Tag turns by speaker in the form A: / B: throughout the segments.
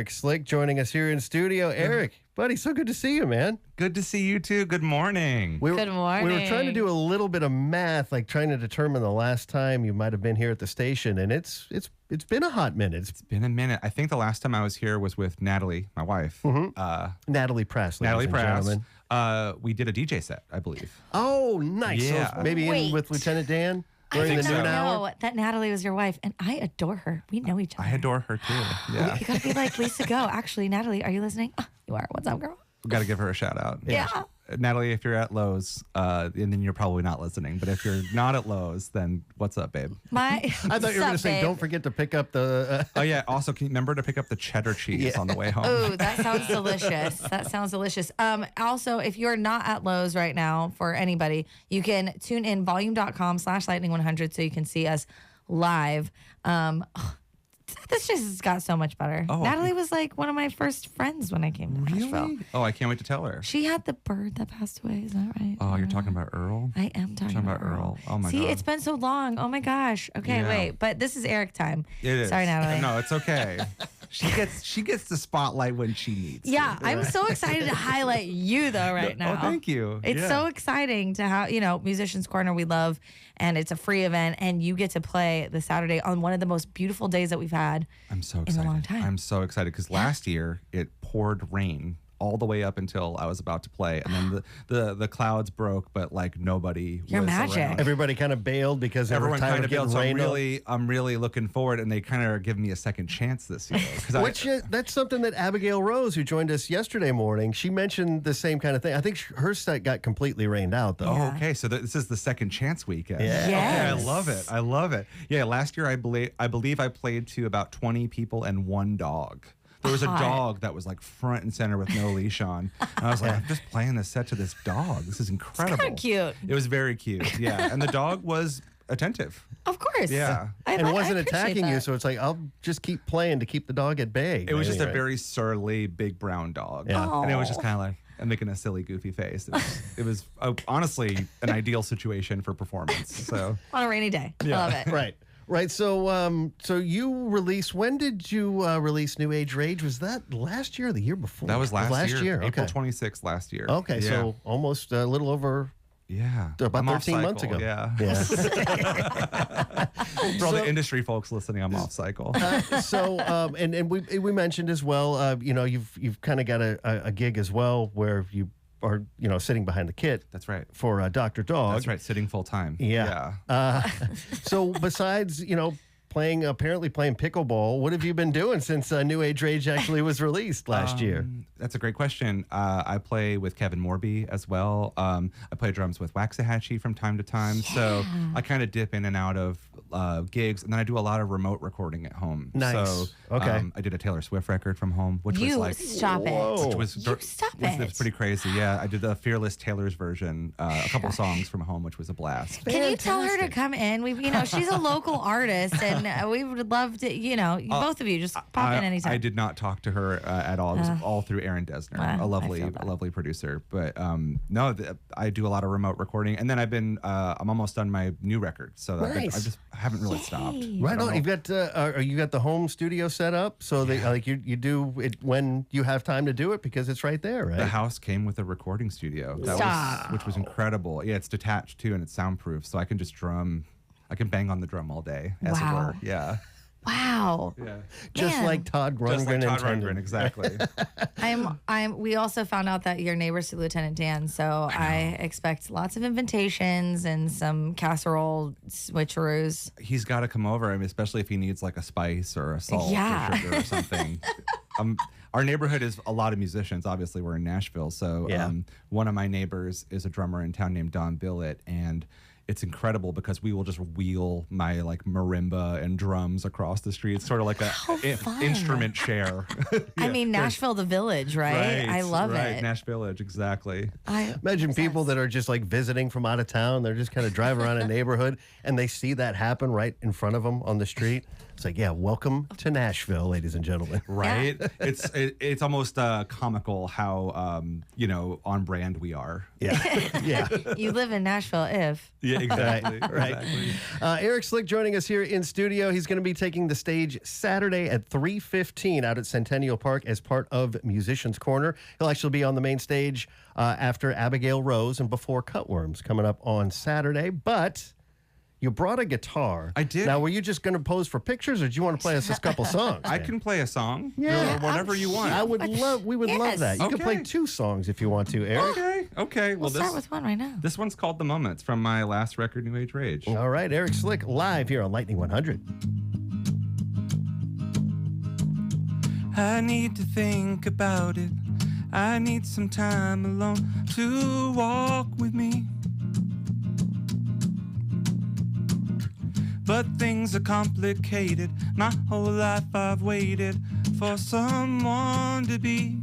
A: Eric Slick joining us here in studio. Eric, buddy, so good to see you, man.
B: Good to see you too. Good morning.
C: Good morning.
A: We were trying to do a little bit of math, like trying to determine the last time you might have been here at the station, and it's been a hot minute.
B: It's been a minute. I think the last time I was here was with Natalie, my wife.
A: Natalie Press.
B: Natalie Press.
A: Gentlemen.
B: We did a DJ set, I believe.
A: Oh, nice.
B: Yeah.
A: So maybe in with Lieutenant Dan.
C: I did
A: the
C: not
A: noon hour?
C: know that Natalie was your wife, and I adore her. We know each other.
B: I adore her too. Yeah.
C: You gotta be like Lisa Go. Actually, Natalie, are you listening? Oh, you are. What's up, girl?
B: We got to give her a shout out.
C: Yeah.
B: Natalie, if you're at Lowe's, and then you're probably not listening. But if you're not at Lowe's, then what's up, babe?
A: I thought you were going to say, don't forget to pick up the...
B: Oh, yeah. Also, can you remember to pick up the cheddar cheese on the way home?
C: Oh, that sounds delicious. That sounds delicious. Also, if you're not at Lowe's right now, for anybody, you can tune in volume.com/lightning100 so you can see us live. This just has got so much better.
B: Oh,
C: Natalie was like one of my first friends when I came to Nashville.
B: Really? Oh, I can't wait to tell her.
C: She had the bird that passed away. Is that right?
B: Oh, you're talking about Earl?
C: I am talking about Earl.
B: Oh, my God.
C: See, it's been so long. Oh, my gosh. Okay,
B: Yeah.
C: wait. But this is Eric time.
B: It is.
C: Sorry, Natalie.
B: No, it's okay. She gets the spotlight when she needs
C: Yeah,
B: to.
C: I'm so excited to highlight you, though, right now.
B: Oh, thank you.
C: It's
B: Yeah.
C: so exciting to have, Musicians Corner we love, and it's a free event, and you get to play the Saturday on one of the most beautiful days that we've had
B: I'm so
C: in
B: excited.
C: a long time.
B: I'm so excited because last year it poured rain all the way up until I was about to play, and then the clouds broke, but like nobody.
C: You're
B: was
C: magic.
B: around.
A: Everybody kind of bailed because they were
B: Everyone
A: tired
B: kind
A: of
B: of
A: getting
B: bailed, so
A: rained on.
B: I'm really looking forward, and they kind of are giving me a second chance this year.
A: That's something that Abigail Rose, who joined us yesterday morning, she mentioned the same kind of thing. I think her set got completely rained out, though.
B: Oh, okay. So this is the second chance weekend.
A: Yeah.
C: Yes.
B: Okay, I love it. Yeah, last year I believe I played to about 20 people and one dog. There was a
C: Hot.
B: dog that was like front and center with no leash on. And I was like, I'm just playing this set to this dog. This is incredible.
C: Kinda cute.
B: It was very cute. Yeah. And the dog was attentive.
C: Of course.
B: Yeah.
A: And wasn't
C: I appreciate
A: attacking you,
C: that.
A: so it's like, I'll just keep playing to keep the dog at bay.
B: It was just a
A: Anyway.
B: very surly, big brown dog.
A: Yeah.
B: And it was just kind of like, and making a silly, goofy face. It was honestly an ideal situation for performance. So
C: On a rainy day. I love it.
A: Right. So, so you released. When did you release New Age Rage? Was that last year or the year before?
B: that was last year. April
A: Okay.
B: 26th last year.
A: Okay.
B: Yeah.
A: So almost a little over.
B: Yeah.
A: About
B: I'm off
A: 13 months
B: cycle,
A: ago.
B: Yeah.
A: Yeah.
B: For all the industry folks listening, I'm off cycle.
A: So, and we mentioned as well. You've kind of got a gig as well where you are sitting behind the kit.
B: That's right.
A: For Dr. Dog.
B: That's right. Sitting full time.
A: Yeah. So besides apparently playing pickleball, what have you been doing since New Age Rage actually was released last year?
B: That's a great question. I play with Kevin Morby as well. I play drums with Waxahachie from time to time. So I kind of dip in and out of gigs, and then I do a lot of remote recording at home.
A: Nice.
B: So
A: Okay.
B: I did a Taylor Swift record from home, which was
C: You
B: like
C: stop
A: Whoa.
C: it.
B: which was
C: You stop
B: it
C: it.
B: was pretty crazy. Yeah, I did the Fearless Taylor's version, a couple songs from home, which was a blast.
C: Can you tell her to
A: Fantastic.
C: come in? She's a local artist, and we would love to, both of you just pop in anytime.
B: I did not talk to her at all. It was all through Aaron Desner, a
C: I
B: lovely,
C: feel that.
B: lovely producer. But no, I do a lot of remote recording, and then I'm almost done my new record, so
A: Nice.
B: I haven't really stopped.
A: Right
B: I don't
A: on.
B: know.
A: You've got you got the home studio set up so that you do it when you have time to do it because it's right there, right?
B: The house came with a recording studio, which was incredible. Yeah, it's detached too, and it's soundproof, so I can just drum. I can bang on the drum all day, as it
C: Wow.
B: were. Yeah.
C: Wow.
B: Yeah.
A: Just
C: Man.
A: like Todd Rundgren
B: Just like Todd
A: intended.
B: Rundgren, exactly.
C: We also found out that you're neighbors to Lieutenant Dan, so I expect lots of invitations and some casserole switcheroos.
B: He's got to come over, I mean, especially if he needs like a spice or a salt
C: Yeah.
B: or sugar or something. Our neighborhood is a lot of musicians. Obviously, we're in Nashville, so
A: Yeah.
B: One of my neighbors is a drummer in town named Don Billett, and it's incredible because we will just wheel my like marimba and drums across the street. It's sort of like a
C: fun.
B: instrument share.
C: I mean, Nashville, the village, right? I love it.
B: Nash Village, exactly.
A: Imagine people that are just like visiting from out of town. They're just kind of driving around a neighborhood and they see that happen right in front of them on the street. It's like, yeah, welcome to Nashville, ladies and gentlemen.
B: Right? It's almost comical how on brand we are.
A: Yeah, yeah.
C: You live in Nashville, if.
B: Yeah, exactly.
A: Right.
B: Exactly.
A: Eric Slick joining us here in studio. He's going to be taking the stage Saturday at 3:15 out at Centennial Park as part of Musicians Corner. He'll actually be on the main stage after Abigail Rose and before Cutworms coming up on Saturday. But you brought a guitar.
B: I did.
A: Now, were you just going to pose for pictures, or do you want to play us a couple songs?
B: I
A: man?
B: can play a song.
A: Yeah.
B: Or whatever you want.
A: We would love that. You can play
B: Okay.
A: 2 songs if you want to, Eric.
B: Okay.
C: We'll start with one right now.
B: This one's called The Moments from my last record, New Age Rage.
A: All right, Eric Slick live here on Lightning 100.
B: I need to think about it. I need some time alone to walk with me. But things are complicated. My whole life I've waited for someone to be.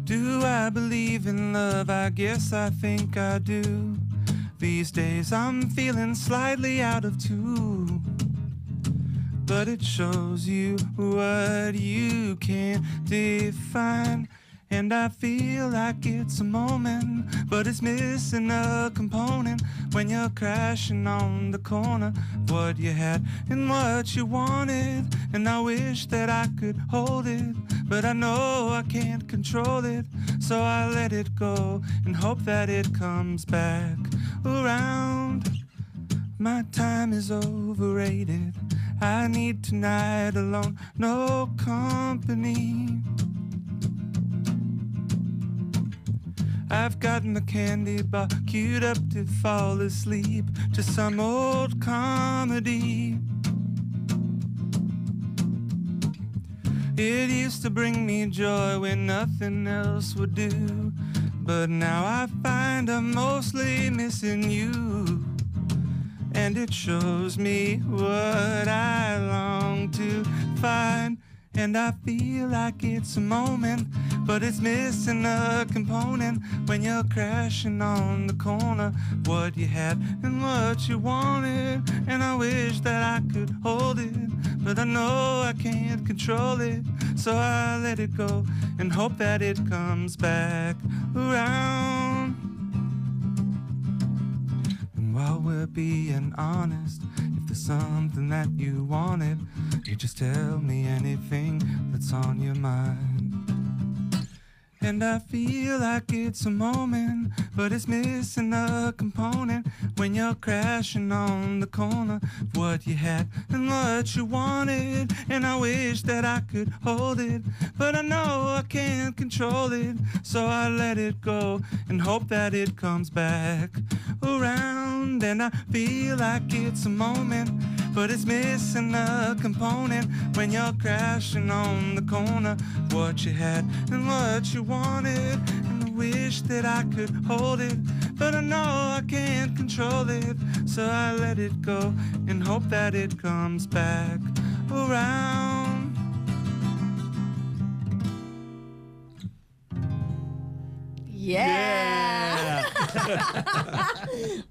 B: Do I believe in love? I guess I think I do. These days I'm feeling slightly out of tune. But it shows you what you can't define. And I feel like it's a moment, but it's missing a component when you're crashing on the corner of what you had and what you wanted. And I wish that I could hold it, but I know I can't control it. So I let it go and hope that it comes back around. My time is overrated. I need tonight alone, no company. I've got my candy bar queued up to fall asleep to some old comedy. It used to bring me joy when nothing else would do, but now I find I'm mostly missing you. And it shows me what I long to find. And I feel like it's a moment, but it's missing a component when you're crashing on the corner. What you had and what you wanted. And I wish that I could hold it, but I know I can't control it. So I let it go and hope that it comes back around. And while we're being honest, if there's something that you wanted, you just tell me anything that's on your mind. And I feel like it's a moment, but it's missing a component when you're crashing on the corner of what you had and what you wanted. And I wish that I could hold it, but I know I can't control it. So I let it go and hope that it comes back around. And I feel like it's a moment, but it's missing a component when you're crashing on the corner of what you had and what you wanted. And I wish that I could hold it, but I know I can't control it. So I let it go and hope that it comes back around.
C: Yeah.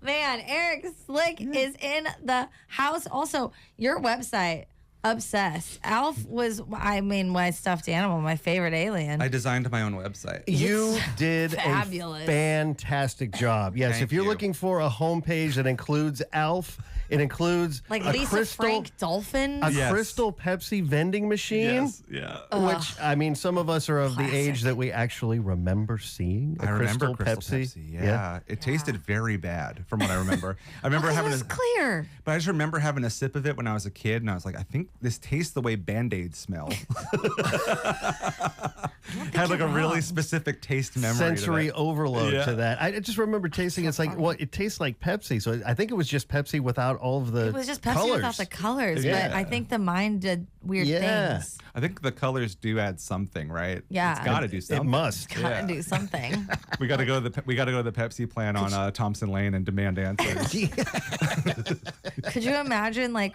C: Man, Eric Slick is in the house. Also, your website, Obsessed. Alf was, my stuffed animal, my favorite alien.
B: I designed my own website.
A: You did
C: fabulous.
A: a fantastic job. Yes,
B: Thank
A: if you're
B: you.
A: looking for a homepage that includes Alf, it includes
C: like
A: a
C: Lisa
A: crystal,
C: Frank dolphins.
A: a
B: Yes.
A: crystal Pepsi vending machine.
B: Yes, yeah.
A: Which, I mean, some of us are of the age
C: Classic.
A: that we actually remember seeing a
B: I remember
A: crystal
B: Crystal Pepsi. Yeah. It tasted very bad from what I remember. I remember
C: it
B: having
C: was
B: a
C: clear.
B: But I just remember having a sip of it when I was a kid, and I was like, I think this tastes the way Band-Aids smell. Had like a
C: you're
B: really
C: wrong.
B: specific taste memory.
A: sensory
B: to that.
A: overload
B: Yeah.
A: to that. I just remember tasting it's like, well, it tastes like Pepsi. So I think it was just Pepsi without all of the
C: It was just Pepsi
A: colors.
C: without the colors,
A: Yeah.
C: but I think the mind did weird
A: Yeah.
C: things.
B: I think the colors do add something, right?
C: Yeah.
B: It's got to do something.
A: It must.
C: Gotta
B: Yeah.
C: do something.
B: We got to go to the Pepsi plant on Thompson Lane and demand answers.
C: Could you imagine like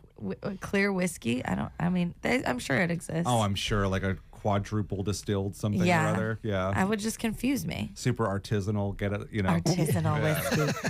C: clear whiskey? I'm sure it exists.
B: Oh, I'm sure, like a quadruple distilled something
C: Yeah.
B: or other. Yeah.
C: I would just confuse me.
B: Super artisanal. Get it? You know.
C: Artisanal
B: Yeah.
C: whiskey.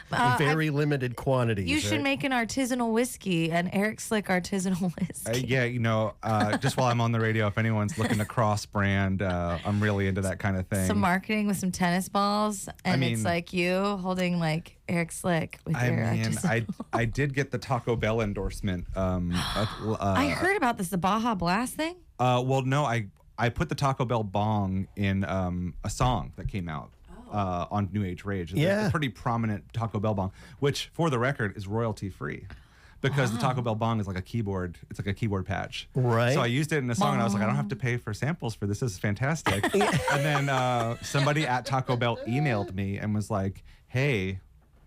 A: Very limited quantities.
C: You should
A: right?
C: make an artisanal whiskey, an Eric Slick artisanal whiskey.
B: Yeah, just while I'm on the radio, if anyone's looking to cross brand, I'm really into that kind of thing.
C: Some marketing with some tennis balls, and it's like you holding like Eric Slick with your artisanal.
B: I did get the Taco Bell endorsement.
C: I heard about this, the Baja Blast thing.
B: Well, no, I put the Taco Bell bong in a song that came out on New Age Rage. It's a pretty prominent Taco Bell bong, which, for the record, is royalty free. Because the Taco Bell bong is like a keyboard. It's like a keyboard patch.
A: Right.
B: So I used it in a song, and I was like, I don't have to pay for samples for this. This is fantastic. And then somebody at Taco Bell emailed me and was like, hey,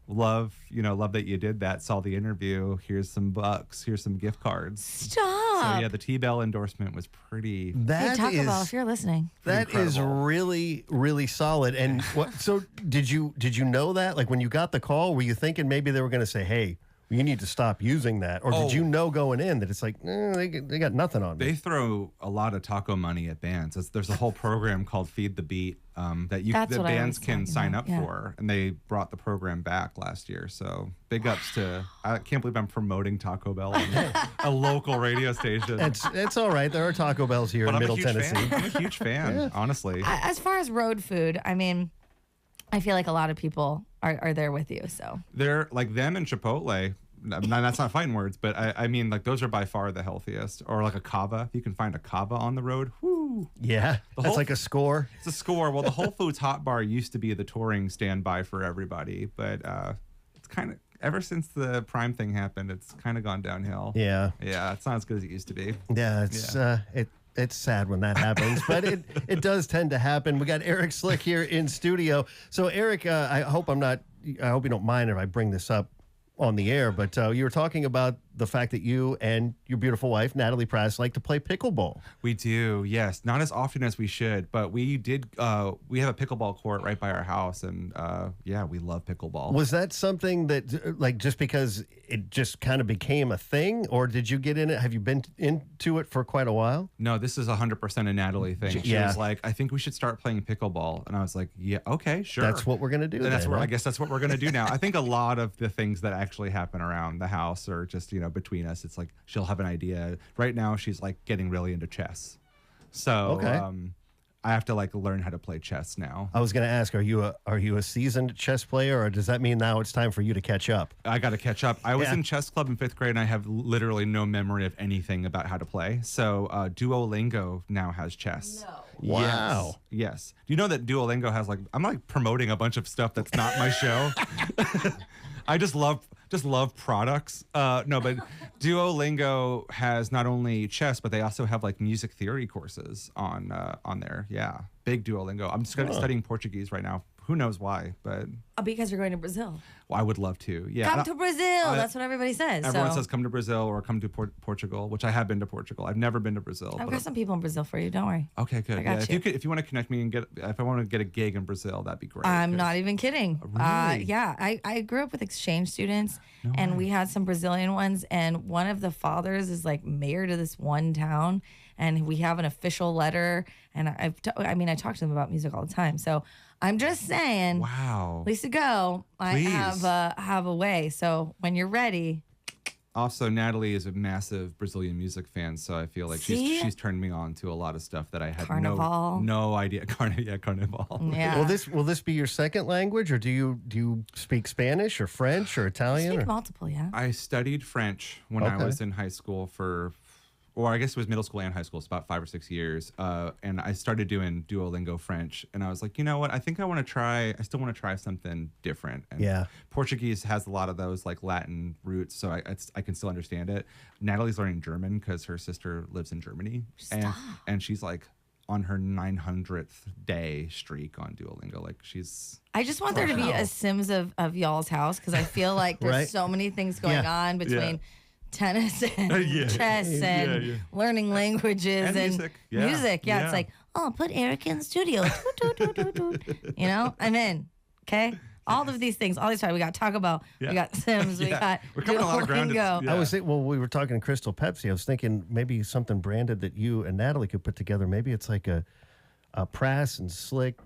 B: love that you did that. Saw the interview. Here's some bucks. Here's some gift cards.
C: Stop.
B: So yeah, the T-Bell endorsement was pretty.
C: Hey, Taco Bell, if you're listening.
A: That is really, really solid. And so did you know that? Like when you got the call, were you thinking maybe they were going to say, hey, you need to stop using that? Or did you know going in that it's like, they got nothing on me?
B: They throw a lot of taco money at bands. There's a whole program called Feed the Beat that bands can sign up for. And they brought the program back last year. So big ups to, I can't believe I'm promoting Taco Bell on a local radio station.
A: It's all right. There are Taco Bells here in Middle Tennessee.
B: I'm a huge fan, honestly.
C: As far as road food, I mean, I feel like a lot of people are there with you. So
B: they're like them and Chipotle. That's not fighting words, but I mean, like those are by far the healthiest. Or like a kava. If you can find a kava on the road, whoo.
A: Yeah, that's like a score.
B: It's a score. Well, the Whole Foods Hot Bar used to be the touring standby for everybody, but it's kind of ever since the Prime thing happened, it's kind of gone downhill.
A: Yeah,
B: it's not as good as it used to be.
A: Yeah, it's sad when that happens, but it does tend to happen. We got Eric Slick here in studio. So Eric, I hope you don't mind if I bring this up on the air, but you were talking about the fact that you and your beautiful wife, Natalie Prass, like to play pickleball.
B: We do, yes. Not as often as we should, but we did. We have a pickleball court right by our house, and we love pickleball.
A: Was that something that, like, just because it just kind of became a thing, or did you get in it? Have you been into it for quite a while?
B: No, this is 100% a Natalie thing. She was like, I think we should start playing pickleball. And I was like, yeah, okay, sure.
A: That's what we're going to do.
B: I guess that's what we're going to do now. I think a lot of the things that actually happen around the house are just, between us. It's like she'll have an idea. Right now, she's like getting really into chess. So I have to like learn how to play chess now.
A: I was going to ask, are you a seasoned chess player, or does that mean now it's time for you to catch up?
B: I got to catch up. I was in chess club in 5th grade, and I have literally no memory of anything about how to play. So Duolingo now has chess.
C: No.
A: Wow.
B: Yes. Do you know that Duolingo has I'm like promoting a bunch of stuff that's not my show. I just love products. No, but Duolingo has not only chess, but they also have like music theory courses on there. Yeah, big Duolingo. I'm studying Portuguese right now. Who knows why? But
C: because you're going to Brazil.
B: Well, I would love to. Yeah,
C: come to Brazil. That's what everybody says.
B: Everyone says come to Brazil or come to Portugal, which I have been to Portugal. I've never been to Brazil.
C: I've got some people in Brazil for you. Don't worry.
B: Okay, good.
C: I got
B: you. If you want to connect me and if I want to get a gig in Brazil, that'd be great.
C: I'm not even kidding.
B: Really?
C: Yeah, I grew up with exchange students, and we had some Brazilian ones, and one of the fathers is like mayor to this one town, and we have an official letter. And I talk to them about music all the time. So I'm just saying.
B: Wow.
C: Lisa, go. I have a way. So when you're ready.
B: Also, Natalie is a massive Brazilian music fan, so I feel like she's turned me on to a lot of stuff that I had no idea. Carnival.
C: Yeah.
A: Will this be your second language, or do you speak Spanish or French or Italian?
C: I speak multiple, yeah.
B: I studied French when I was in high school or I guess it was middle school and high school. It's about 5 or 6 years. And I started doing Duolingo French. And I was like, you know what? I think I still want to try something different. And Portuguese has a lot of those like Latin roots. So I can still understand it. Natalie's learning German because her sister lives in Germany. And she's like on her 900th day streak on Duolingo. Like
C: I just want there to be a Sims of y'all's house, because I feel like there's so many things going on between tennis and chess and learning languages and music. Yeah, it's like, put Eric in the studio. I'm in. Okay? All of these things, all these times. We got Taco Bell, we got Sims, we got
B: We're covering a lot of ground.
A: I was thinking, we were talking Crystal Pepsi. I was thinking maybe something branded that you and Natalie could put together. Maybe it's like a Prass and Slick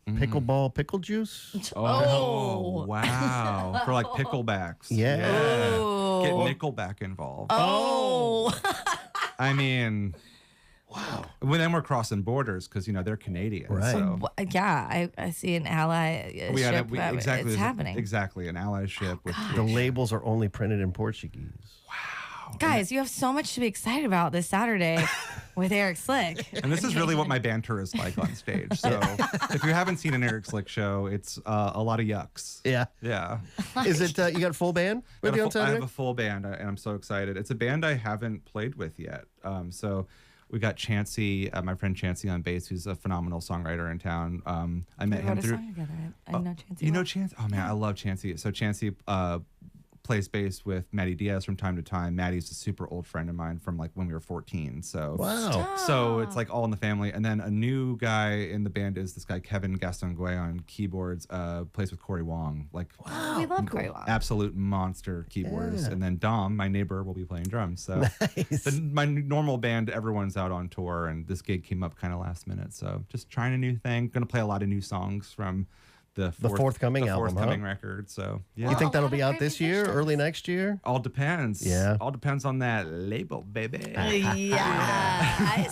A: pickleball pickle juice.
B: Oh, wow. For like picklebacks.
A: Yeah.
B: Get Nickelback involved.
C: Oh.
B: I mean, wow. Well, then we're crossing borders because, they're Canadian.
A: Right.
B: So.
C: Yeah, I see an ally.
B: Exactly.
C: It's happening.
B: Exactly. An allyship with
A: The labels are only printed in Portuguese.
C: Guys, you have so much to be excited about this Saturday with Eric Slick.
B: And this is really what my banter is like on stage. So if you haven't seen an Eric Slick show, it's a lot of yucks.
A: Yeah.
B: Yeah.
A: Is it, you got a full band with you on
B: I
A: Saturday?
B: have a full band, and I'm so excited. It's a band I haven't played with yet. So we got Chancey, my friend Chancey on bass, who's a phenomenal songwriter in town. I met him through.
C: Song together. I know Chancey.
B: You know Chancey? Oh man, I love Chancey. So Chancey plays bass with Maddie Diaz from time to time. Maddie's a super old friend of mine from like when we were 14. So
A: Wow.
B: So it's like all in the family. And then a new guy in the band is this guy Kevin Gastonguay on keyboards. Plays with Corey Wong. Like
C: Oh, we love Corey Wong.
B: absolute monster keyboardist.
A: Yeah.
B: And then Dom, my neighbor, will be playing drums. So
A: Nice.
B: my normal band, everyone's out on tour, and this gig came up kind of last minute. So just trying a new thing. Going to play a lot of new songs from the
A: forthcoming album,
B: forthcoming
A: huh?
B: record. So yeah.
A: You think
C: a
A: that'll
C: lot
A: be
C: of
A: out
C: great
A: this year,
C: musicians.
A: early next year?
B: All depends.
A: Yeah.
B: All depends on that label, baby.
C: Yeah, I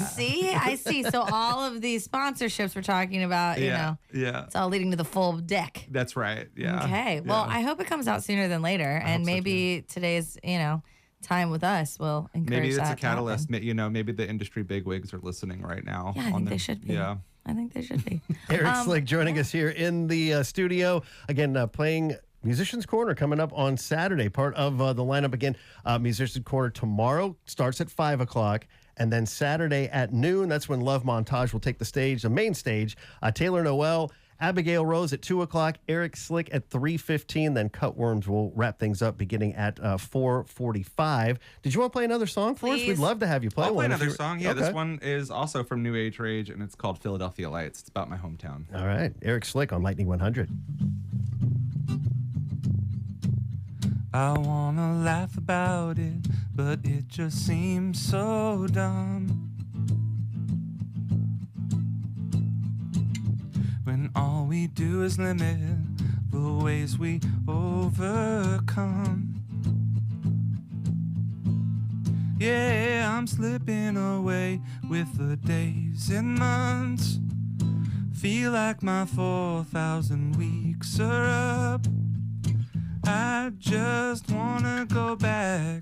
C: see. So all of these sponsorships we're talking about,
B: Yeah.
C: it's all leading to the full deck.
B: That's right. Yeah.
C: Okay. Well,
B: Yeah.
C: I hope it comes out sooner than later, and
B: hope so,
C: maybe today's, time with us will encourage
B: Maybe it's
C: that
B: a
C: to happen.
B: catalyst. Maybe the industry bigwigs are listening right now.
C: Yeah, I think they should be.
B: Yeah.
C: I think they should be.
A: Eric Slick joining us here in the studio. Again, playing Musician's Corner coming up on Saturday. Part of the lineup again, Musician's Corner tomorrow starts at 5 o'clock. And then Saturday at noon, that's when Love Montage will take the stage, the main stage. Taylor Noel, Abigail Rose at 2 o'clock, Eric Slick at 3:15. Then Cutworms will wrap things up beginning at 4:45. Did you want to play another song for us?
C: Please.
A: We'd love to have you play
B: I'll
A: one.
B: play
A: if
B: another
A: you-
B: song. Yeah,
A: Okay.
B: this one is also from New Age Rage, and it's called Philadelphia Lights. It's about my hometown.
A: All right, Eric Slick on Lightning 100.
B: I wanna laugh about it, but it just seems so dumb. When all we do is limit the ways we overcome. Yeah, I'm slipping away with the days and months. Feel like my 4,000 weeks are up. I just wanna go back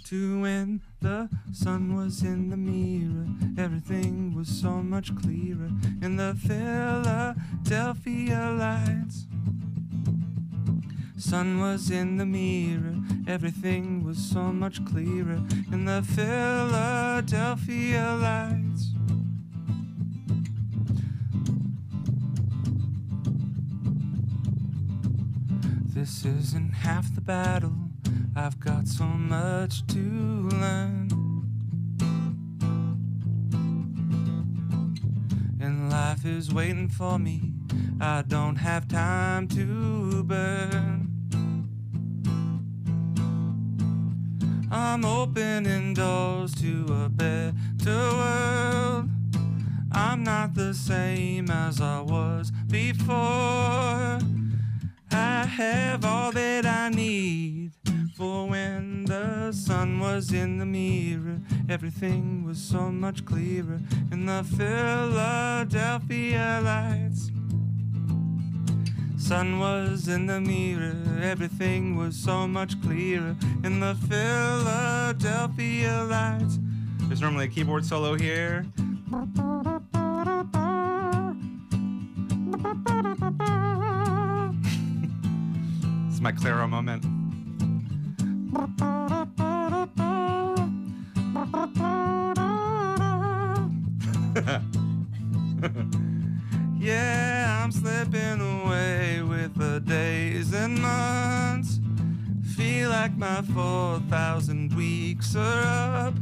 B: to when the sun was in the mirror. Everything was so much clearer in the Philadelphia lights. Sun was in the mirror. Everything was so much clearer in the Philadelphia lights. This isn't half the battle. I've got so much to learn. And life is waiting for me. I don't have time to burn. I'm opening doors to a better world. I'm not the same as I was before. I have all that I need for when the sun was in the mirror. Everything was so much clearer in the Philadelphia lights. Sun was in the mirror. Everything was so much clearer in the Philadelphia lights. There's normally a keyboard solo here. This is my Claro moment. Yeah, I'm slipping away with the days and months. Feel like my 4,000 weeks are up.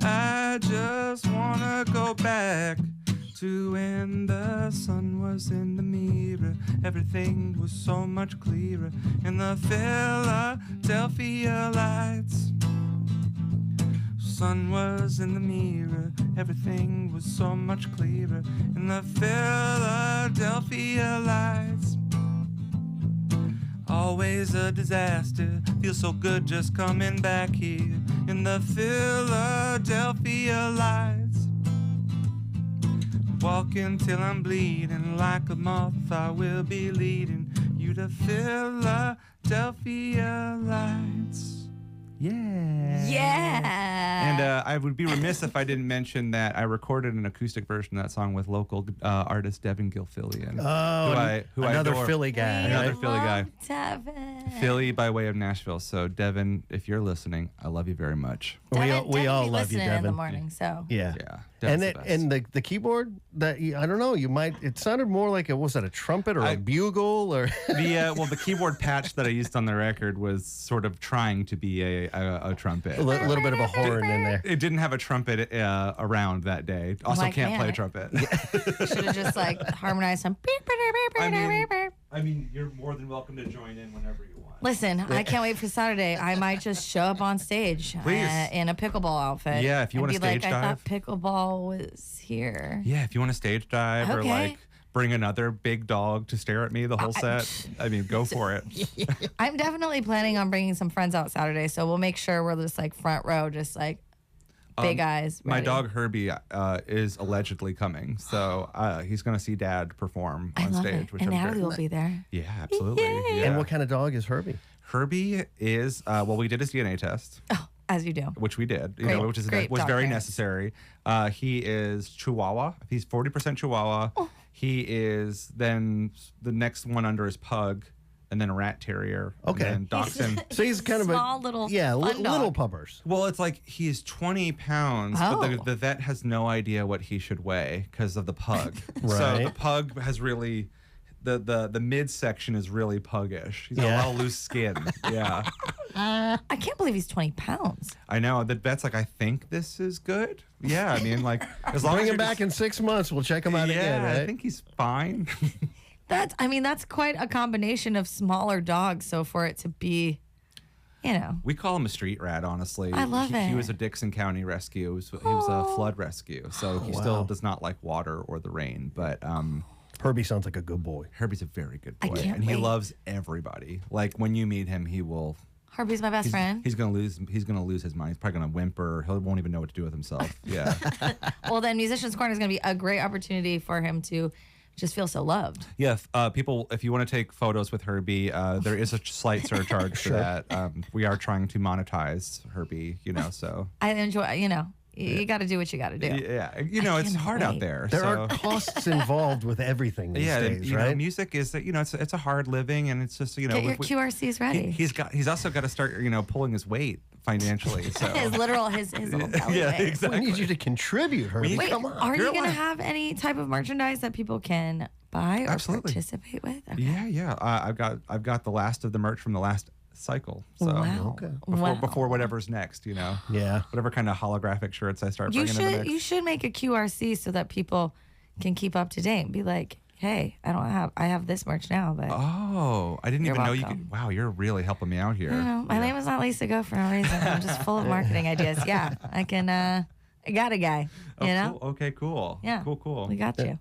B: I just wanna go back to when the sun was in the mirror. Everything was so much clearer in the Philadelphia lights. sun was in the mirror, everything was so much clearer in the Philadelphia lights. Always a disaster, feels so good just coming back here in the Philadelphia lights. Walking till I'm bleeding like a moth, I will be leading you to Philadelphia lights. Yeah.
C: Yeah.
B: And I would be remiss if I didn't mention that I recorded an acoustic version of that song with local artist Devin Gilfillian.
A: Oh,
B: who I
A: another
B: adore.
A: Philly guy.
B: Another
A: right?
B: Philly guy.
C: Devin.
B: Philly by way of Nashville. So Devin, if you're listening, I love you very much.
A: We all
C: Devin
A: love
C: be
A: you,
C: listening in the
A: Devin.
C: morning, so.
A: Yeah.
B: Yeah.
A: And
B: Devin's the best.
A: and the keyboard that I don't know, you might it sounded more like was that a trumpet or a bugle or
B: the keyboard patch that I used on the record was sort of trying to be a trumpet.
A: a little bit of a horn in there.
B: It didn't have a trumpet around that day. Also,
C: Like,
B: can't
C: man,
B: play
C: I-
B: trumpet.
C: Should have just like harmonized some.
B: I mean, you're more than welcome to join in whenever you want.
C: Listen, I can't wait for Saturday. I might just show up on stage
B: Please.
C: in a pickleball outfit.
B: Yeah, if you
C: and
B: want
C: be
B: to stage
C: like, I
B: dive.
C: thought pickleball was here.
B: Yeah, if you want to stage dive or
C: Okay.
B: like bring another big dog to stare at me the whole set, I mean, go for it.
C: I'm definitely planning on bringing some friends out Saturday, so we'll make sure we're just like front row, just like big eyes.
B: My
C: ready.
B: dog Herbie is allegedly coming, so he's going to see Dad perform
C: I
B: on
C: love
B: stage,
C: it.
B: which
C: And
B: I'm
C: Natalie
B: very
C: will be there.
B: Yeah, absolutely.
C: Yay.
B: Yeah.
A: And what kind of dog is Herbie?
B: Herbie is we did his DNA test,
C: Oh, as you do.
B: which we did,
C: Great-
B: which
C: great
B: was
C: dog
B: very
C: parents.
B: necessary. He is Chihuahua. He's 40% Chihuahua.
C: Oh.
B: He is then the next one under is Pug, and then a Rat Terrier.
A: Okay.
B: And then Dachshund.
A: So he's kind
C: Small
A: of a
C: little
A: little
C: fun dog.
A: puppers.
B: Well, it's like he's 20 pounds, but
C: Oh.
B: the vet has no idea what he should weigh because of the pug. So
A: Right.
B: the pug has really, the midsection is really puggish. He's got
A: Yeah.
B: a lot of loose skin. Yeah.
C: I can't believe he's 20 pounds.
B: I know. The vet's like, I think this is good. Yeah. I mean, like, as long
A: Bring
B: as
A: him
B: you're
A: back in 6 months. We'll check him out
B: yeah,
A: again, right?
B: I think he's fine.
C: That's quite a combination of smaller dogs. So for it to be,
B: We call him a street rat, honestly.
C: I love
B: He
C: it.
B: was a Dixon County rescue. He was a flood rescue. So he
A: wow.
B: still does not like water or the rain. But
A: Herbie sounds like a good boy.
B: Herbie's a very good
C: I
B: boy,
C: can't
B: and he
C: wait.
B: loves everybody. Like when you meet him, he will.
C: Herbie's my best friend.
B: He's gonna lose. He's gonna lose his mind. He's probably gonna whimper. He won't even know what to do with himself. Yeah,
C: Well, then Musician's Corner is going to be a great opportunity for him to just feel so loved.
B: yeah. People, if you want to take photos with Herbie, there is a slight surcharge for that. We are trying to monetize Herbie. So
C: I enjoy, you got to do what you got to do.
B: yeah, it's
C: cannot
B: hard out
C: wait.
B: there.
A: There
B: so.
A: are costs involved with everything these
B: Yeah,
A: days, right?
B: music is it's a hard living, and it's just
C: Get your QRCs ready.
B: he's also got to start pulling his weight financially. So
C: his little little belly
B: yeah,
C: weight.
A: We
B: exactly.
A: need you to contribute, Herbie.
C: Wait,
A: Come on.
C: are
B: You're
C: you going to
B: allowed.
C: have any type of merchandise that people can buy or
B: Absolutely.
C: participate with? Okay.
B: Yeah. I've got the last of the merch from the last cycle. So
C: Wow.
A: Okay.
C: Wow.
B: before whatever's next,
A: Yeah.
B: whatever kind of holographic shirts I start
C: You
B: bringing in the
C: should
B: mix.
C: you should make a QRC so that people can keep up to date and be like, hey, I have this merch now, but
B: Oh, I didn't
C: You're
B: even know you
C: welcome.
B: could. Wow, you're really helping me out here.
C: I don't know. My name is not Lisa Go for no reason. I'm just full of marketing ideas. Yeah, I can. I got a guy.
B: Oh,
C: You know.
B: cool. Okay, cool.
C: Yeah.
B: Cool.
C: We got you.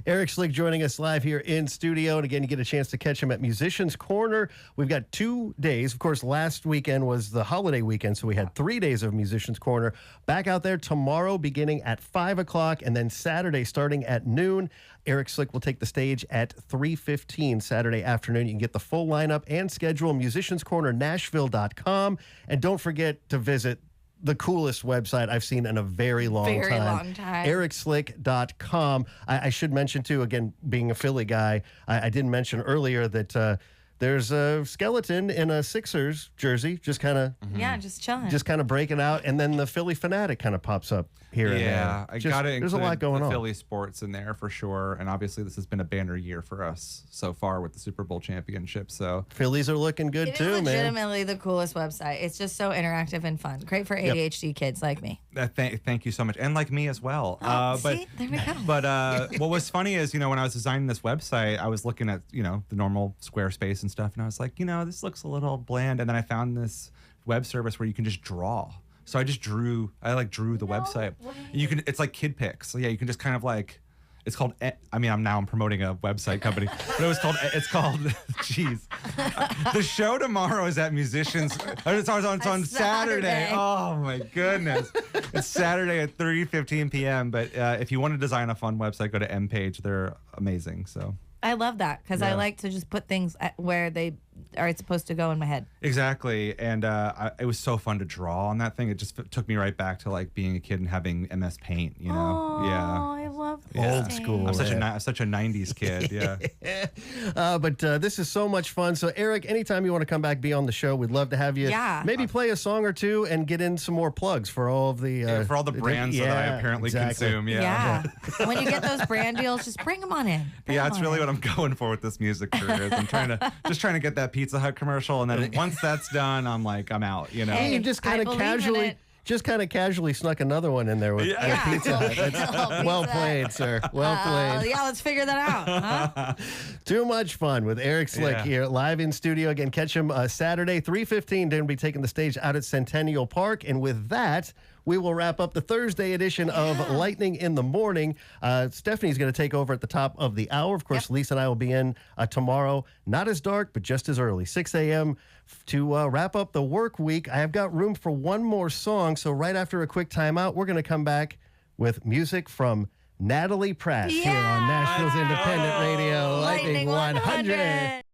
A: Eric Slick joining us live here in studio. And again, you get a chance to catch him at Musicians Corner. We've got 2 days. Of course, last weekend was the holiday weekend, so we had 3 days of Musicians Corner. Back out there tomorrow beginning at 5 o'clock, and then Saturday starting at noon. Eric Slick will take the stage at 3:15 Saturday afternoon. You can get the full lineup and schedule, musicianscornernashville.com. And don't forget to visit the coolest website I've seen in a very long time. EricSlick.com. I should mention, too, again, being a Philly guy, I didn't mention earlier that there's a skeleton in a Sixers jersey, just kind of
C: Yeah, just chilling.
A: breaking out, and then the Philly Fanatic kind of pops up here and there.
B: Yeah, I
A: Just-
B: got to
A: There's
B: include
A: a lot going
B: the
A: on.
B: Philly sports in there for sure, and obviously this has been a banner year for us so far with the Super Bowl championship. So
A: Phillies are looking good,
C: it is
A: too, man.
C: legitimately the coolest website. It's just so interactive and fun. Great for ADHD kids like me.
B: thank you so much, and like me as well.
C: Oh,
B: But
C: see, there we go.
B: But what was funny is, when I was designing this website, I was looking at, the normal Squarespace and stuff, and I was like, this looks a little bland. And then I found this web service where you can just draw So I just drew the website. You can, it's like kid pics. So yeah, you can just kind of like, it's called, I'm promoting a website company, but it's called, jeez. The show tomorrow is at Musicians, it's on Saturday. Oh my goodness. It's Saturday at 3:15 p.m. But if you want to design a fun website, go to M Page. They're amazing. So
C: I love that because I like to just put things where they are supposed to go in my head.
B: Exactly. And it was so fun to draw on that thing. It just took me right back to like being a kid and having MS Paint, you know?
C: Oh,
B: yeah.
C: I love this.
A: Old school.
B: I'm such a 90s kid. Yeah.
A: But this is so much fun. So, Eric, anytime you want to come back, be on the show, we'd love to have you.
C: Yeah.
A: Maybe play a song or two and get in some more plugs for all of the
B: for all the brands that I apparently consume. Yeah.
C: When you get those brand deals, just bring them on in.
B: That's really what I'm going for with this music career. Is I'm trying to get that Pizza Hut commercial, and then once that's done, I'm out. You know.
A: Hey, you just kind of casually snuck another one in there with Pizza Hut. That's well played, sir. Well played.
C: Yeah, let's figure that out. Huh?
A: Too much fun with Eric Slick here, live in studio. Again, catch him Saturday, 3:15. They're going to be taking the stage out at Centennial Park. And with that, we will wrap up the Thursday edition of Lightning in the Morning. Stephanie's going to take over at the top of the hour. Of course, Lisa and I will be in tomorrow. Not as dark, but just as early, 6 a.m. to wrap up the work week. I have got room for one more song. So right after a quick timeout, we're going to come back with music from Natalie Pratt here on Nashville's Independent Radio, Lightning 100.